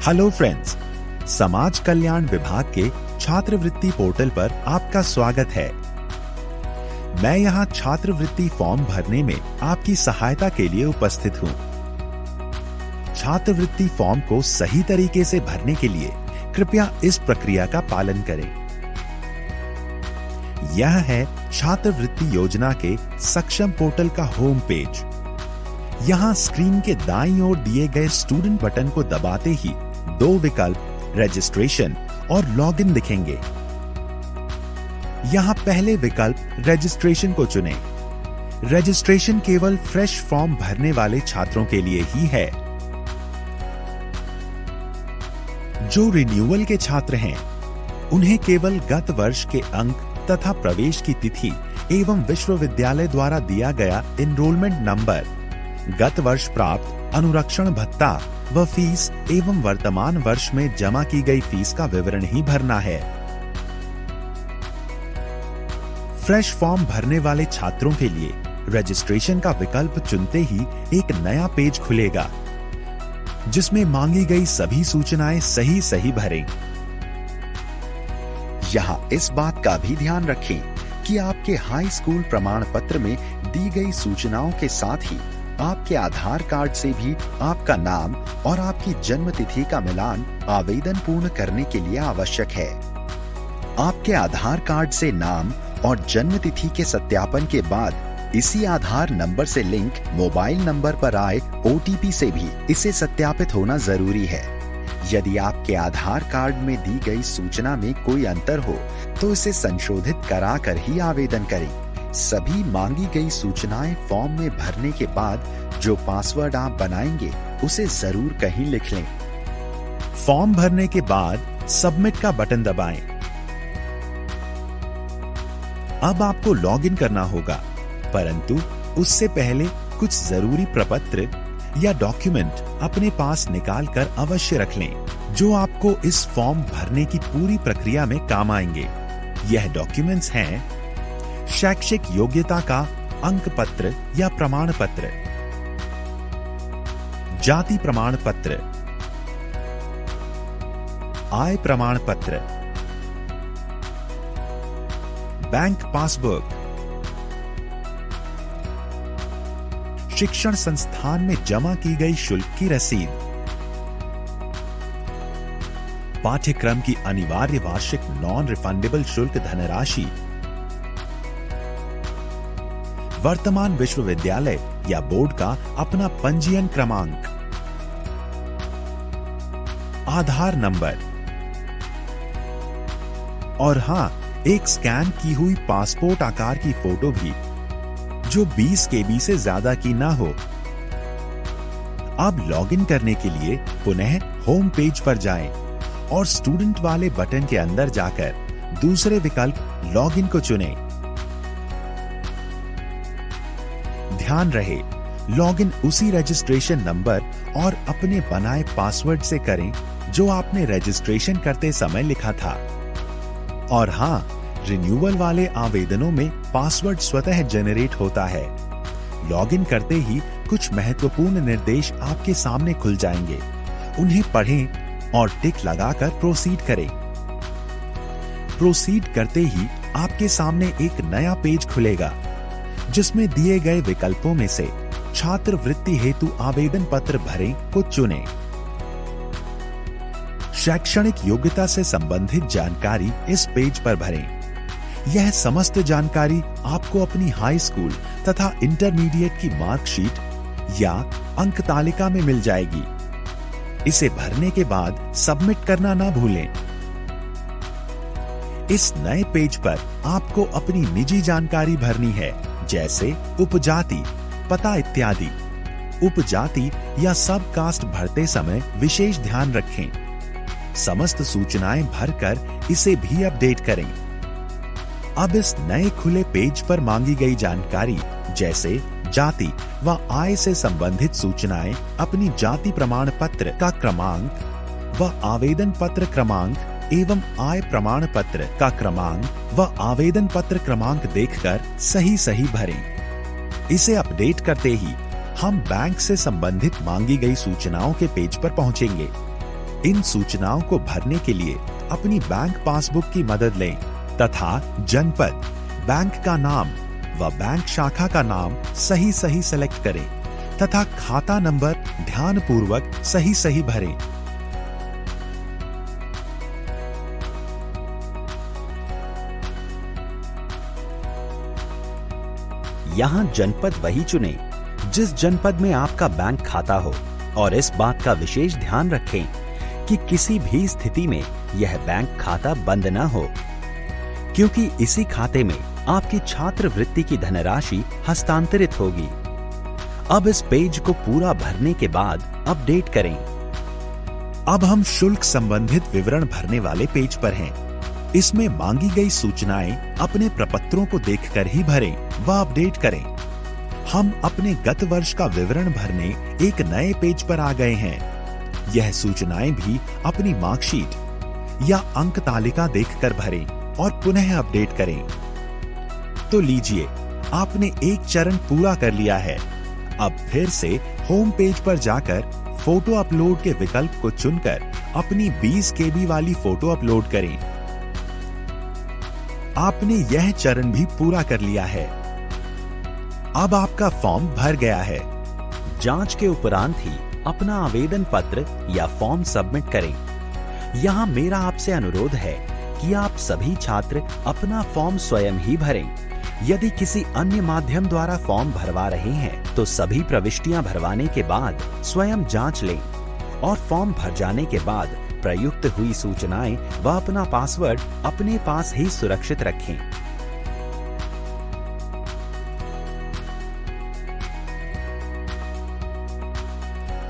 Hello friends, समाज कल्याण विभाग के छात्रवृत्ति पोर्टल पर आपका स्वागत है। मैं यहाँ छात्रवृत्ति फॉर्म भरने में आपकी सहायता के लिए उपस्थित हूँ। छात्रवृत्ति फॉर्म को सही तरीके से भरने के लिए कृपया इस प्रक्रिया का पालन करें। यह है छात्रवृत्ति योजना के सक्षम पोर्टल का होम पेज। यहाँ स्क्रीन के दाईं ओर दिए गए स्टूडेंट बटन को दबाते ही दो विकल्प रजिस्ट्रेशन और लॉगिन दिखेंगे। यहाँ पहले विकल्प रजिस्ट्रेशन को चुनें। रजिस्ट्रेशन केवल फ्रेश फॉर्म भरने वाले छात्रों के लिए ही है। जो रिन्यूअल के छात्र हैं, उन्हें केवल गत वर्ष के अंक तथा प्रवेश की तिथि एवं विश्वविद्यालय द्वारा दिया गया एनरोलमेंट नंबर, गत वर्ष प्राप्त अनुरक्षण भत्ता व फीस एवं वर्तमान वर्ष में जमा की गई फीस का विवरण ही भरना है। फ्रेश फॉर्म भरने वाले छात्रों के लिए रजिस्ट्रेशन का विकल्प चुनते ही एक नया पेज खुलेगा, जिसमें मांगी गई सभी सूचनाएं सही भरें। यहाँ इस बात का भी ध्यान रखें कि आपके हाई स्कूल प्रमाण पत्र में दी गई सूचनाओं के साथ ही आपके आधार कार्ड से भी आपका नाम और आपकी जन्म तिथि का मिलान आवेदन पूर्ण करने के लिए आवश्यक है। आपके आधार कार्ड से नाम और जन्म तिथि के सत्यापन के बाद इसी आधार नंबर से लिंक मोबाइल नंबर पर आए OTP से भी इसे सत्यापित होना जरूरी है। यदि आपके आधार कार्ड में दी गई सूचना में कोई अंतर हो तो इसे संशोधित कराकर ही आवेदन करें। सभी मांगी गई सूचनाएं फॉर्म में भरने के बाद जो पासवर्ड आप बनाएंगे उसे जरूर कहीं लिख लें। फॉर्म भरने के बाद सबमिट का बटन दबाएं। अब आपको लॉगिन करना होगा, परंतु उससे पहले कुछ जरूरी प्रपत्र या डॉक्यूमेंट अपने पास निकाल कर अवश्य रख लें, जो आपको इस फॉर्म भरने की पूरी प्रक्रिया में काम आएंगे। यह डॉक्यूमेंट्स हैं शैक्षिक योग्यता का अंक पत्र या प्रमाण पत्र, जाति प्रमाण पत्र, आय प्रमाण पत्र, बैंक पासबुक, शिक्षण संस्थान में जमा की गई शुल्क की रसीद, पाठ्यक्रम की अनिवार्य वार्षिक नॉन रिफंडेबल शुल्क धनराशि, वर्तमान विश्वविद्यालय या बोर्ड का अपना पंजीयन क्रमांक, आधार नंबर और हां, एक स्कैन की हुई पासपोर्ट आकार की फोटो भी, जो 20 KB से ज्यादा की ना हो। अब लॉगिन करने के लिए पुनः होम पेज पर जाएं और स्टूडेंट वाले बटन के अंदर जाकर दूसरे विकल्प लॉगिन को चुनें। ध्यान रहे, लॉगिन उसी रजिस्ट्रेशन नंबर और अपने बनाए पासवर्ड से करें जो आपने रजिस्ट्रेशन करते समय लिखा था। और हां, रिन्यूअल वाले आवेदनों में पासवर्ड स्वतः जनरेट होता है। लॉगिन करते ही कुछ महत्वपूर्ण निर्देश आपके सामने खुल जाएंगे। उन्हें पढ़ें और टिक लगाकर प्रोसीड करें। प्रोसीड करते ही आपके सामने एक नया पेज खुलेगा, जिसमें दिए गए विकल्पों में से छात्रवृत्ति हेतु आवेदन पत्र भरें को चुनें। शैक्षणिक योग्यता से संबंधित जानकारी इस पेज पर भरें। यह समस्त जानकारी आपको अपनी हाई स्कूल तथा इंटरमीडिएट की मार्कशीट या अंक तालिका में मिल जाएगी। इसे भरने के बाद सबमिट करना ना भूलें। इस नए पेज पर आपको अपनी निजी जानकारी भरनी है, जैसे उपजाति, पता इत्यादि। उपजाति या सब कास्ट भरते समय विशेष ध्यान रखें। समस्त सूचनाएं भरकर इसे भी अपडेट करें। अब इस नए खुले पेज पर मांगी गई जानकारी जैसे जाति व आय से संबंधित सूचनाएं अपनी जाति प्रमाण पत्र का क्रमांक व आवेदन पत्र क्रमांक एवं आय प्रमाण पत्र का क्रमांक व आवेदन पत्र क्रमांक देखकर सही भरें। इसे अपडेट करते ही हम बैंक से संबंधित मांगी गई सूचनाओं के पेज पर पहुंचेंगे। इन सूचनाओं को भरने के लिए अपनी बैंक पासबुक की मदद लें तथा जनपद, बैंक का नाम व बैंक शाखा का नाम सही सही सेलेक्ट करें तथा खाता नंबर ध्यानपूर्वक सही सही भरें। यहाँ जनपद वही चुनें जिस जनपद में आपका बैंक खाता हो और इस बात का विशेष ध्यान रखें कि किसी भी स्थिति में यह बैंक खाता बंद न हो, क्योंकि इसी खाते में आपकी छात्रवृत्ति की धनराशि हस्तांतरित होगी। अब इस पेज को पूरा भरने के बाद अपडेट करें। अब हम शुल्क संबंधित विवरण भरने वाले पेज पर हैं। इसमें मांगी गई सूचनाएं अपने प्रपत्रों को देखकर ही भरें व अपडेट करें। हम अपने गत वर्ष का विवरण भरने एक नए पेज पर आ गए हैं। यह सूचनाएं भी अपनी मार्कशीट या अंक तालिका देखकर भरें और पुनः अपडेट करें। तो लीजिए, आपने एक चरण पूरा कर लिया है। अब फिर से होम पेज पर जाकर फोटो अपलोड के विकल्प को चुनकर अपनी 20 KB वाली फोटो अपलोड करें। आपने यह चरण भी पूरा कर लिया है। अब आपका फॉर्म भर गया है। जांच के उपरांत ही अपना आवेदन पत्र या फॉर्म सबमिट करें। यहाँ मेरा आपसे अनुरोध है कि आप सभी छात्र अपना फॉर्म स्वयं ही भरें। यदि किसी अन्य माध्यम द्वारा फॉर्म भरवा रहे हैं तो सभी प्रविष्टियां भरवाने के बाद स्वयं जांच लें और फॉर्म भर जाने के बाद प्रयुक्त हुई सूचनाएं व अपना पासवर्ड अपने पास ही सुरक्षित रखें।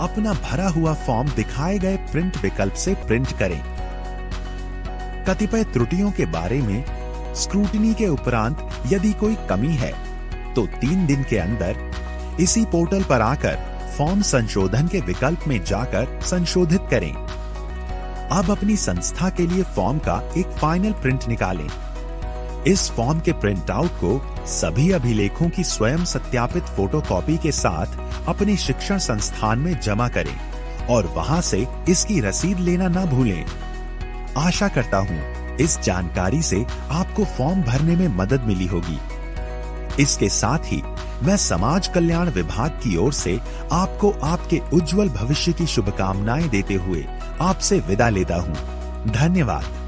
अपना भरा हुआ फॉर्म दिखाए गए प्रिंट विकल्प से प्रिंट करें। कतिपय त्रुटियों के बारे में स्क्रूटिनी के उपरांत यदि कोई कमी है तो 3 दिन के अंदर इसी पोर्टल पर आकर फॉर्म संशोधन के विकल्प में जाकर संशोधित करें। अब अपनी संस्था के लिए फॉर्म का एक फाइनल प्रिंट निकालें। इस फॉर्म के प्रिंट आउट को सभी अभिलेखों की स्वयं सत्यापित फोटोकॉपी के साथ अपने शिक्षण संस्थान में जमा करें और वहां से इसकी रसीद लेना न भूलें। आशा करता हूं इस जानकारी से आपको फॉर्म भरने में मदद मिली होगी। इसके साथ ही मैं समाज कल्याण विभाग की ओर से आपको आपके उज्जवल भविष्य की शुभकामनाएं देते हुए आपसे विदा लेता हूं। धन्यवाद।